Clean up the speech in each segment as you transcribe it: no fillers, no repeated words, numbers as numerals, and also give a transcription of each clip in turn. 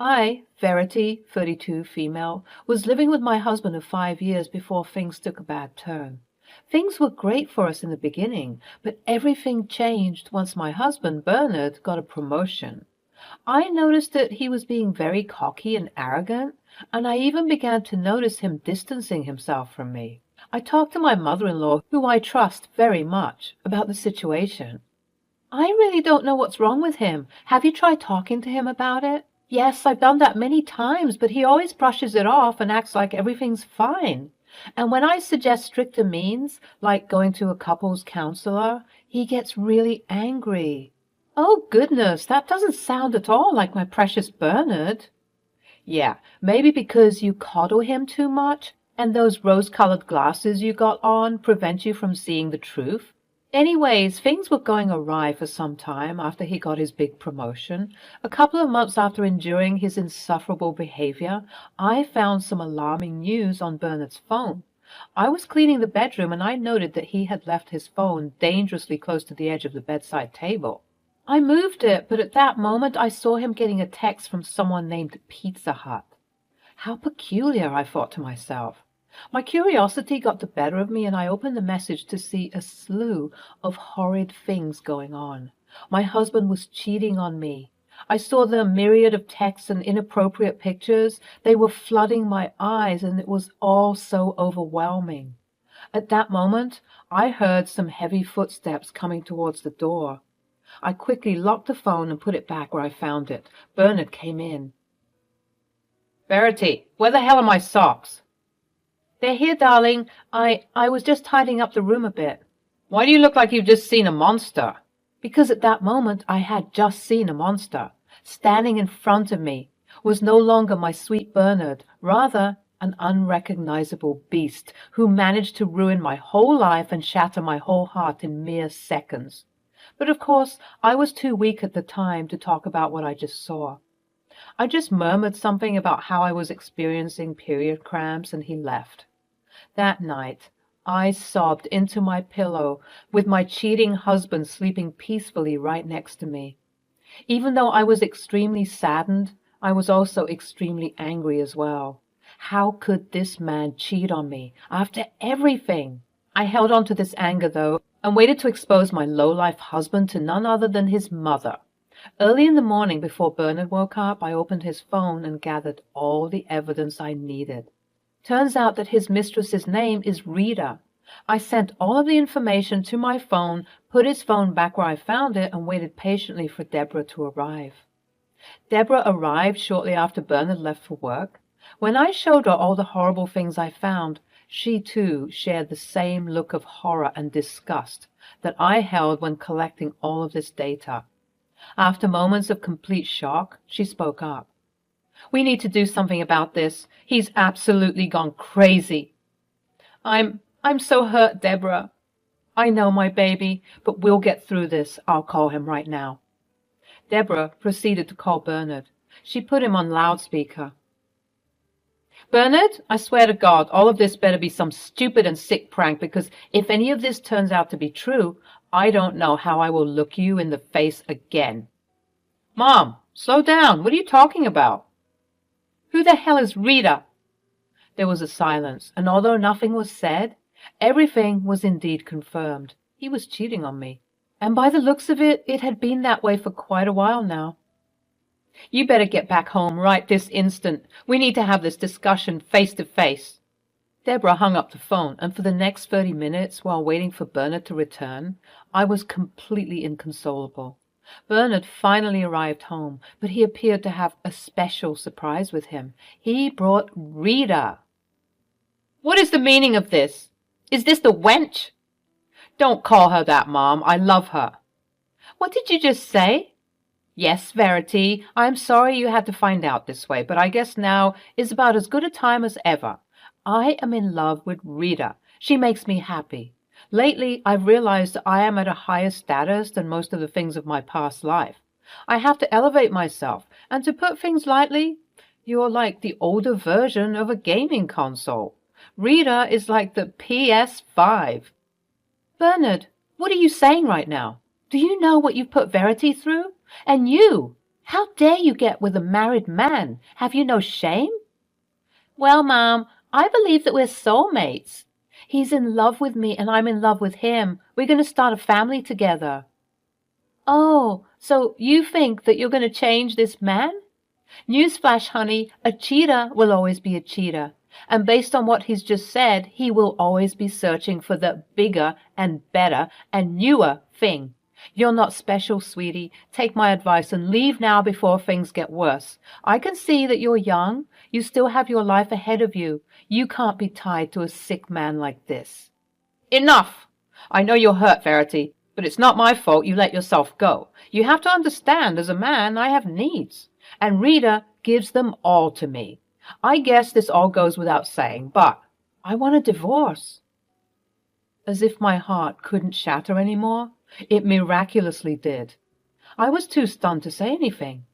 I, Verity, 32, female, was living with my husband of 5 years before things took a bad turn. Things were great for us in the beginning, but everything changed once my husband, Bernard, got a promotion. I noticed that he was being very cocky and arrogant, and I even began to notice him distancing himself from me. I talked to my mother-in-law, who I trust very much, about the situation. I really don't know what's wrong with him. Have you tried talking to him about it? Yes, I've done that many times, but he always brushes it off and acts like everything's fine. And when I suggest stricter means, like going to a couples counselor, he gets really angry. Oh, goodness, that doesn't sound at all like my precious Bernard. Yeah, maybe because you coddle him too much, and those rose-colored glasses you got on prevent you from seeing the truth. Anyways, things were going awry for some time after he got his big promotion. A couple of months after enduring his insufferable behavior, I found some alarming news on Bernard's phone. I was cleaning the bedroom and I noted that he had left his phone dangerously close to the edge of the bedside table. I moved it, but at that moment I saw him getting a text from someone named Pizza Hut. How peculiar, I thought to myself. My curiosity got the better of me, and I opened the message to see a slew of horrid things going on. My husband was cheating on me. I saw the myriad of texts and inappropriate pictures. They were flooding my eyes, and it was all so overwhelming. At that moment, I heard some heavy footsteps coming towards the door. I quickly locked the phone and put it back where I found it. Bernard came in. Verity, where the hell are my socks? They're here, darling. I was just tidying up the room a bit. Why do you look like you've just seen a monster? Because at that moment I had just seen a monster. Standing in front of me was no longer my sweet Bernard, rather an unrecognizable beast who managed to ruin my whole life and shatter my whole heart in mere seconds. But of course, I was too weak at the time to talk about what I just saw. I just murmured something about how I was experiencing period cramps, and he left. That night, I sobbed into my pillow with my cheating husband sleeping peacefully right next to me. Even though I was extremely saddened, I was also extremely angry as well. How could this man cheat on me after everything? I held on to this anger, though, and waited to expose my low-life husband to none other than his mother. Early in the morning, before Bernard woke up, I opened his phone and gathered all the evidence I needed. Turns out that his mistress's name is Rita. I sent all of the information to my phone, put his phone back where I found it, and waited patiently for Deborah to arrive. Deborah arrived shortly after Bernard left for work. When I showed her all the horrible things I found, she too shared the same look of horror and disgust that I held when collecting all of this data. After moments of complete shock, she spoke up. We need to do something about this. He's absolutely gone crazy. I'm so hurt, Deborah. I know, my baby, but we'll get through this. I'll call him right now. Deborah proceeded to call Bernard. She put him on loudspeaker. Bernard, I swear to God, all of this better be some stupid and sick prank, because if any of this turns out to be true, I don't know how I will look you in the face again. Mom, slow down. What are you talking about? Who the hell is Rita? There was a silence, and although nothing was said, everything was indeed confirmed. He was cheating on me. And by the looks of it, it had been that way for quite a while now. You better get back home right this instant. We need to have this discussion face to face. Deborah hung up the phone, and for the next 30 minutes, while waiting for Bernard to return, I was completely inconsolable. Bernard finally arrived home, but he appeared to have a special surprise with him. He brought Rita. What is the meaning of this? Is this the wench? Don't call her that, Mom. I love her. What did you just say? Yes, Verity, I am sorry you had to find out this way, but I guess now is about as good a time as ever. I am in love with Rita. She makes me happy. Lately, I've realized I am at a higher status than most of the things of my past life. I have to elevate myself, and to put things lightly, you're like the older version of a gaming console. Rita is like the PS5. Bernard, what are you saying right now? Do you know what you've put Verity through? And you, How dare you get with a married man? Have you no shame? Well, Mom, I believe that we're soulmates. He's in love with me and I'm in love with him. We're going to start a family together. Oh, so you think that you're going to change this man? Newsflash, honey, a cheater will always be a cheater. And based on what he's just said, he will always be searching for the bigger and better and newer thing. You're not special, sweetie. Take my advice and leave now before things get worse. I can see that you're young. You still have your life ahead of you. You can't be tied to a sick man like this. Enough! I know you're hurt, Verity, but it's not my fault you let yourself go. You have to understand, as a man, I have needs. And Rita gives them all to me. I guess this all goes without saying, but I want a divorce. As if my heart couldn't shatter any more, it miraculously did. I was too stunned to say anything.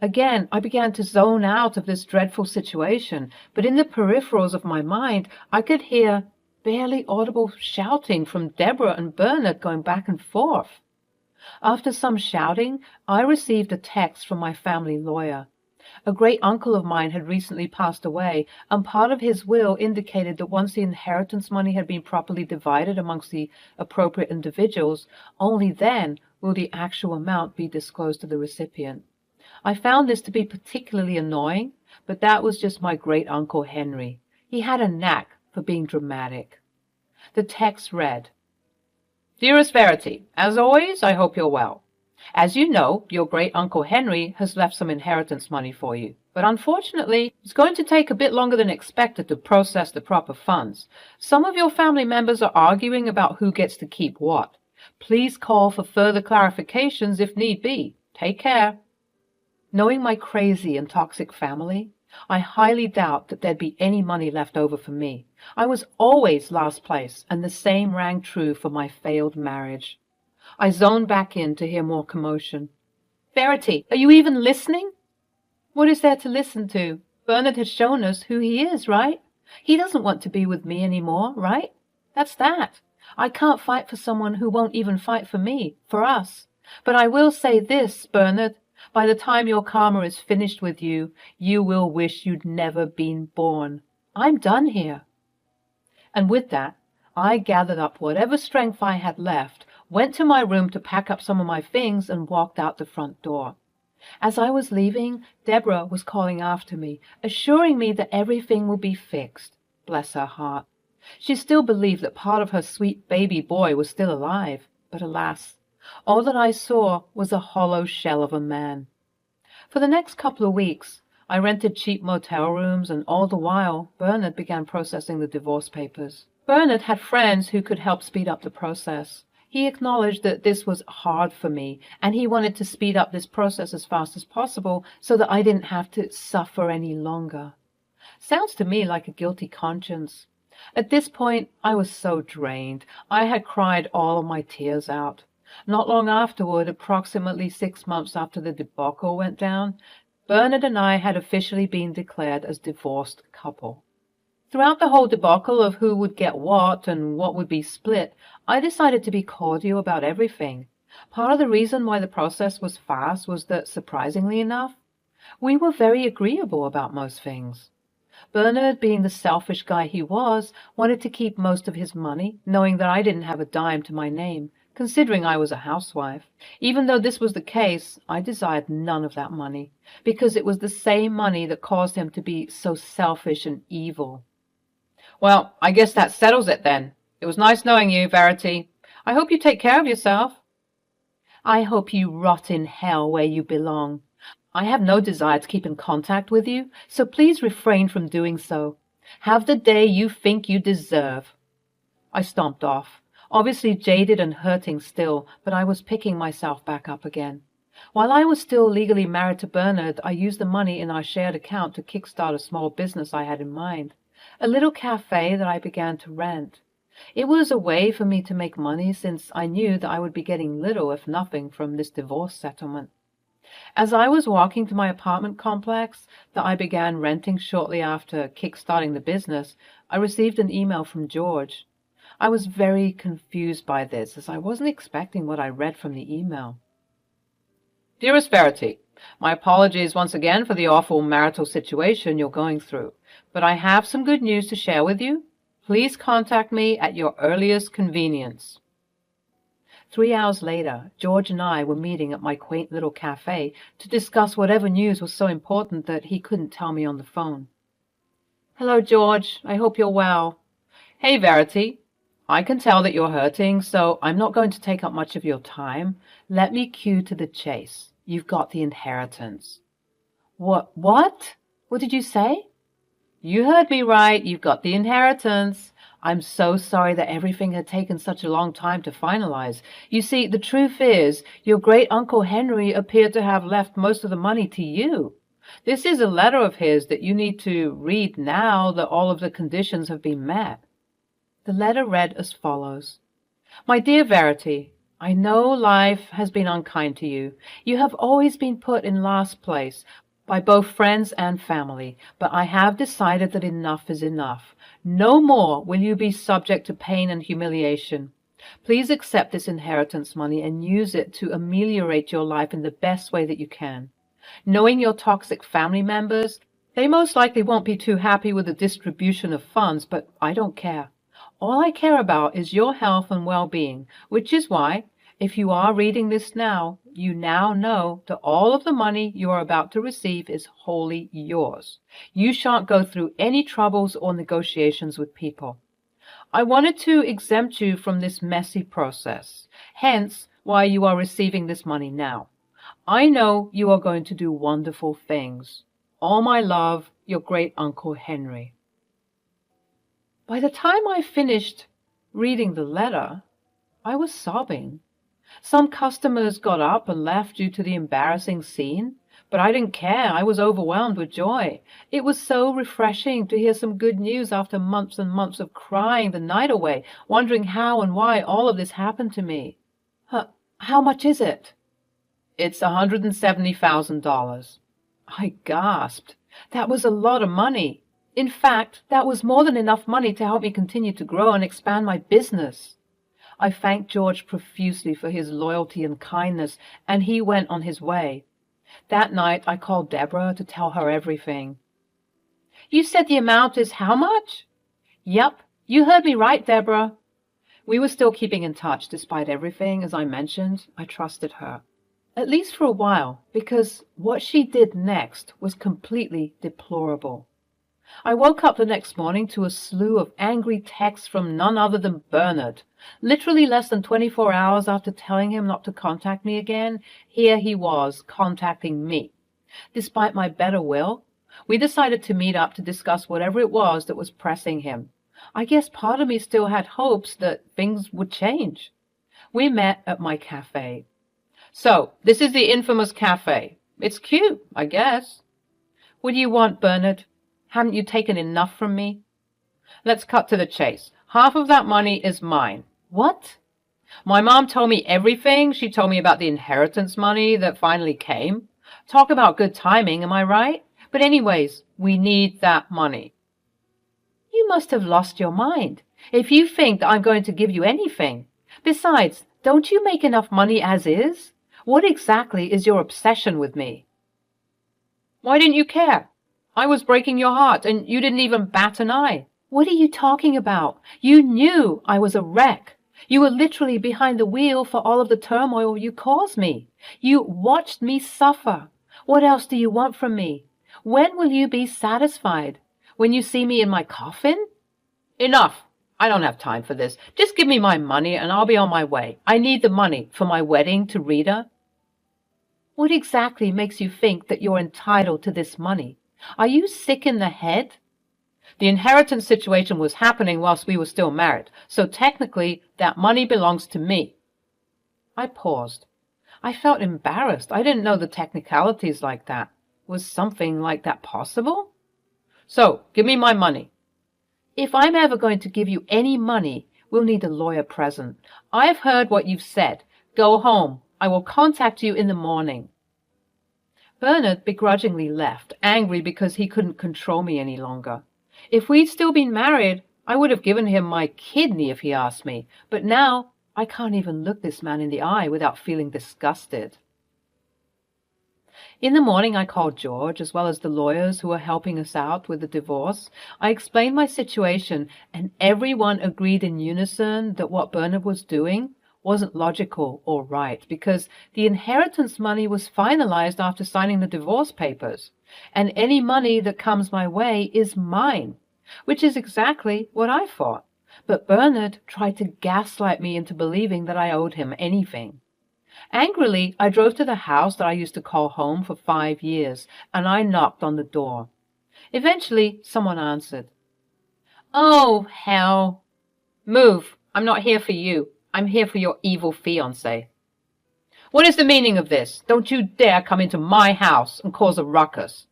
Again, I began to zone out of this dreadful situation, but in the peripherals of my mind, I could hear barely audible shouting from Deborah and Bernard going back and forth. After some shouting, I received a text from my family lawyer. A great uncle of mine had recently passed away, and part of his will indicated that once the inheritance money had been properly divided amongst the appropriate individuals, only then will the actual amount be disclosed to the recipient. I found this to be particularly annoying, but that was just my great-uncle Henry. He had a knack for being dramatic. The text read, Dearest Verity, as always, I hope you're well. As you know, your great-uncle Henry has left some inheritance money for you, but unfortunately, it's going to take a bit longer than expected to process the proper funds. Some of your family members are arguing about who gets to keep what. Please call for further clarifications if need be. Take care. Knowing my crazy and toxic family, I highly doubt that there'd be any money left over for me. I was always last place, and the same rang true for my failed marriage. I zoned back in to hear more commotion. Verity, are you even listening? What is there to listen to? Bernard has shown us who he is, right? He doesn't want to be with me anymore, right? That's that. I can't fight for someone who won't even fight for me, for us. But I will say this, Bernard. By the time your karma is finished with you, you will wish you'd never been born. I'm done here. And with that, I gathered up whatever strength I had left, went to my room to pack up some of my things, and walked out the front door. As I was leaving, Deborah was calling after me, assuring me that everything would be fixed. Bless her heart. She still believed that part of her sweet baby boy was still alive, but alas, all that I saw was a hollow shell of a man. For the next couple of weeks, I rented cheap motel rooms, and all the while, Bernard began processing the divorce papers. Bernard had friends who could help speed up the process. He acknowledged that this was hard for me, and he wanted to speed up this process as fast as possible so that I didn't have to suffer any longer. Sounds to me like a guilty conscience. At this point, I was so drained. I had cried all of my tears out. Not long afterward, approximately 6 months after the debacle went down, Bernard and I had officially been declared as divorced couple. Throughout the whole debacle of who would get what and what would be split, I decided to be cordial about everything. Part of the reason why the process was fast was that, surprisingly enough, we were very agreeable about most things. Bernard, being the selfish guy he was, wanted to keep most of his money, knowing that I didn't have a dime to my name, considering I was a housewife. Even though this was the case, I desired none of that money, because it was the same money that caused him to be so selfish and evil. Well, I guess that settles it then. It was nice knowing you, Verity. I hope you take care of yourself. I hope you rot in hell where you belong. I have no desire to keep in contact with you, so please refrain from doing so. Have the day you think you deserve. I stomped off, obviously jaded and hurting still, but I was picking myself back up again. While I was still legally married to Bernard, I used the money in our shared account to kickstart a small business I had in mind, a little cafe that I began to rent. It was a way for me to make money since I knew that I would be getting little, if nothing, from this divorce settlement. As I was walking to my apartment complex that I began renting shortly after kickstarting the business, I received an email from George. I was very confused by this, as I wasn't expecting what I read from the email. Dearest Verity, my apologies once again for the awful marital situation you're going through, but I have some good news to share with you. Please contact me at your earliest convenience. 3 hours later, George and I were meeting at my quaint little cafe to discuss whatever news was so important that he couldn't tell me on the phone. Hello, George. I hope you're well. Hey, Verity. I can tell that you're hurting, so I'm not going to take up much of your time. Let me cue to the chase. You've got the inheritance. What? What did you say? You heard me right. You've got the inheritance. I'm so sorry that everything had taken such a long time to finalize. You see, the truth is, your great-uncle Henry appeared to have left most of the money to you. This is a letter of his that you need to read now that all of the conditions have been met. The letter read as follows. My dear Verity, I know life has been unkind to you. You have always been put in last place by both friends and family, but I have decided that enough is enough. No more will you be subject to pain and humiliation. Please accept this inheritance money and use it to ameliorate your life in the best way that you can. Knowing your toxic family members, they most likely won't be too happy with the distribution of funds, but I don't care. All I care about is your health and well-being, which is why, if you are reading this now, you now know that all of the money you are about to receive is wholly yours. You shan't go through any troubles or negotiations with people. I wanted to exempt you from this messy process, hence why you are receiving this money now. I know you are going to do wonderful things. All my love, your great-uncle Henry. By the time I finished reading the letter, I was sobbing. Some customers got up and left due to the embarrassing scene, but I didn't care. I was overwhelmed with joy. It was so refreshing to hear some good news after months and months of crying the night away, wondering how and why all of this happened to me. How much is it? It's $170,000. I gasped. That was a lot of money. In fact, that was more than enough money to help me continue to grow and expand my business. I thanked George profusely for his loyalty and kindness, and he went on his way. That night, I called Deborah to tell her everything. You said the amount is how much? Yep, you heard me right, Deborah. We were still keeping in touch despite everything, as I mentioned. I trusted her. At least for a while, because what she did next was completely deplorable. I woke up the next morning to a slew of angry texts from none other than Bernard. Literally less than 24 hours after telling him not to contact me again, here he was contacting me. Despite my better will, we decided to meet up to discuss whatever it was that was pressing him. I guess part of me still had hopes that things would change. We met at my cafe. So, this is the infamous cafe. It's cute, I guess. What do you want, Bernard? Haven't you taken enough from me? Let's cut to the chase. Half of that money is mine. What? My mom told me everything. She told me about the inheritance money that finally came. Talk about good timing, am I right? But anyways, we need that money. You must have lost your mind if you think that I'm going to give you anything. Besides, don't you make enough money as is? What exactly is your obsession with me? Why didn't you care? I was breaking your heart, and you didn't even bat an eye. What are you talking about? You knew I was a wreck. You were literally behind the wheel for all of the turmoil you caused me. You watched me suffer. What else do you want from me? When will you be satisfied? When you see me in my coffin? Enough. I don't have time for this. Just give me my money, and I'll be on my way. I need the money for my wedding to Rita. What exactly makes you think that you're entitled to this money? Are you sick in the head? The inheritance situation was happening whilst we were still married, so technically that money belongs to me. I paused. I felt embarrassed. I didn't know the technicalities like that. Was something like that possible? So, give me my money. If I'm ever going to give you any money, we'll need a lawyer present. I've heard what you've said. Go home. I will contact you in the morning. Bernard begrudgingly left, angry because he couldn't control me any longer. If we'd still been married, I would have given him my kidney if he asked me, but now I can't even look this man in the eye without feeling disgusted. In the morning, I called George, as well as the lawyers who were helping us out with the divorce. I explained my situation, and everyone agreed in unison that what Bernard was doing wasn't logical or right, because the inheritance money was finalized after signing the divorce papers, and any money that comes my way is mine, which is exactly what I thought. But Bernard tried to gaslight me into believing that I owed him anything. Angrily, I drove to the house that I used to call home for 5 years, and I knocked on the door. Eventually, someone answered. "Oh, hell. Move. I'm not here for you. I'm here for your evil fiancé." "What is the meaning of this? Don't you dare come into my house and cause a ruckus."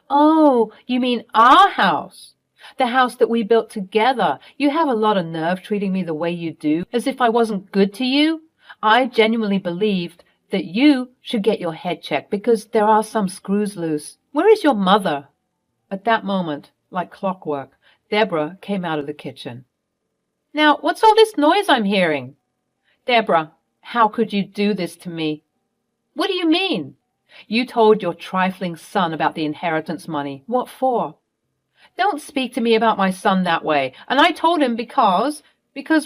"Oh, you mean our house? The house that we built together. You have a lot of nerve treating me the way you do, as if I wasn't good to you. I genuinely believed that you should get your head checked because there are some screws loose. Where is your mother?" At that moment, like clockwork, Deborah came out of the kitchen. "Now, what's all this noise I'm hearing?" "Deborah, how could you do this to me?" "What do you mean?" "You told your trifling son about the inheritance money. What for?" "Don't speak to me about my son that way. And I told him because,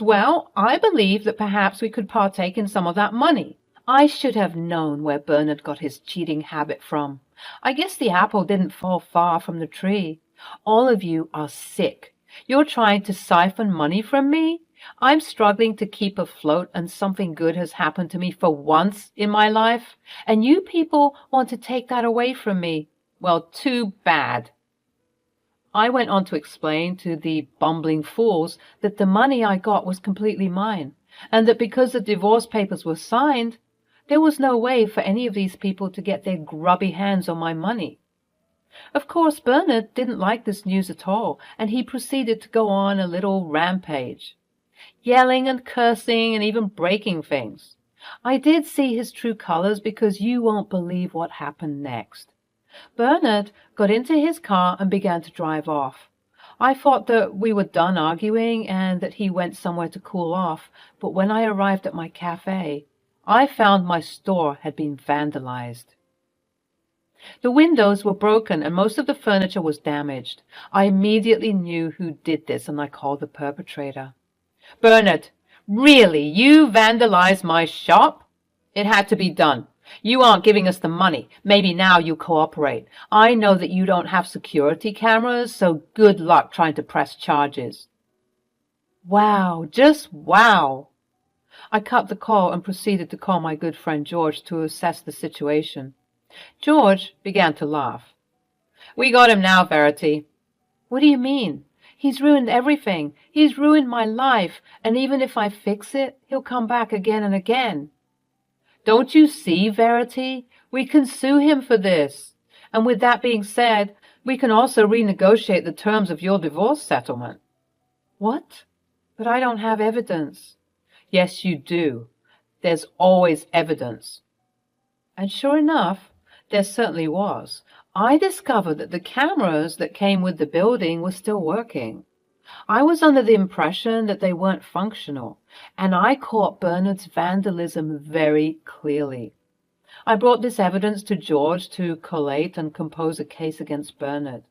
well, I believed that perhaps we could partake in some of that money. I should have known where Bernard got his cheating habit from. I guess the apple didn't fall far from the tree. All of you are sick. You're trying to siphon money from me? I'm struggling to keep afloat, and something good has happened to me for once in my life, and you people want to take that away from me. Well, too bad." I went on to explain to the bumbling fools that the money I got was completely mine, and that because the divorce papers were signed, there was no way for any of these people to get their grubby hands on my money. Of course, Bernard didn't like this news at all, and he proceeded to go on a little rampage, yelling and cursing and even breaking things. I did see his true colors because you won't believe what happened next. Bernard got into his car and began to drive off. I thought that we were done arguing and that he went somewhere to cool off, but when I arrived at my cafe, I found my store had been vandalized. The windows were broken and most of the furniture was damaged. I immediately knew who did this, and I called the perpetrator. "Bernard, really, you vandalized my shop?" "It had to be done. You aren't giving us the money. Maybe now you cooperate. I know that you don't have security cameras, so good luck trying to press charges." Wow, just wow. I cut the call and proceeded to call my good friend George to assess the situation. George began to laugh. "We got him now, Verity." "What do you mean? He's ruined everything. He's ruined my life, and even if I fix it, he'll come back again and again." "Don't you see, Verity? We can sue him for this. And with that being said, we can also renegotiate the terms of your divorce settlement." "What? But I don't have evidence." "Yes, you do. There's always evidence." And sure enough, there certainly was. I discovered that the cameras that came with the building were still working. I was under the impression that they weren't functional, and I caught Bernard's vandalism very clearly. I brought this evidence to George to collate and compose a case against Bernard.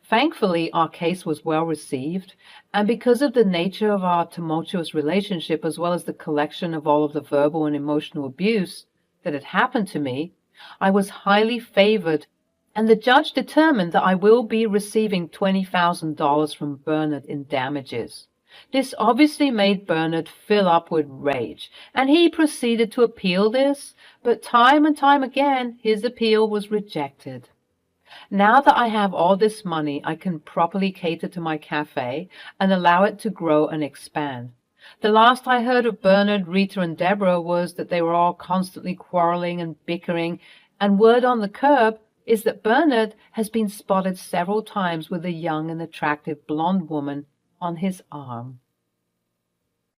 Thankfully, our case was well received, and because of the nature of our tumultuous relationship, as well as the collection of all of the verbal and emotional abuse that had happened to me, I was highly favored, and the judge determined that I will be receiving $20,000 from Bernard in damages. This obviously made Bernard fill up with rage, and he proceeded to appeal this, but time and time again his appeal was rejected. Now that I have all this money, I can properly cater to my cafe and allow it to grow and expand. The last I heard of Bernard, Rita, and Deborah was that they were all constantly quarreling and bickering, and word on the curb is that Bernard has been spotted several times with a young and attractive blonde woman on his arm.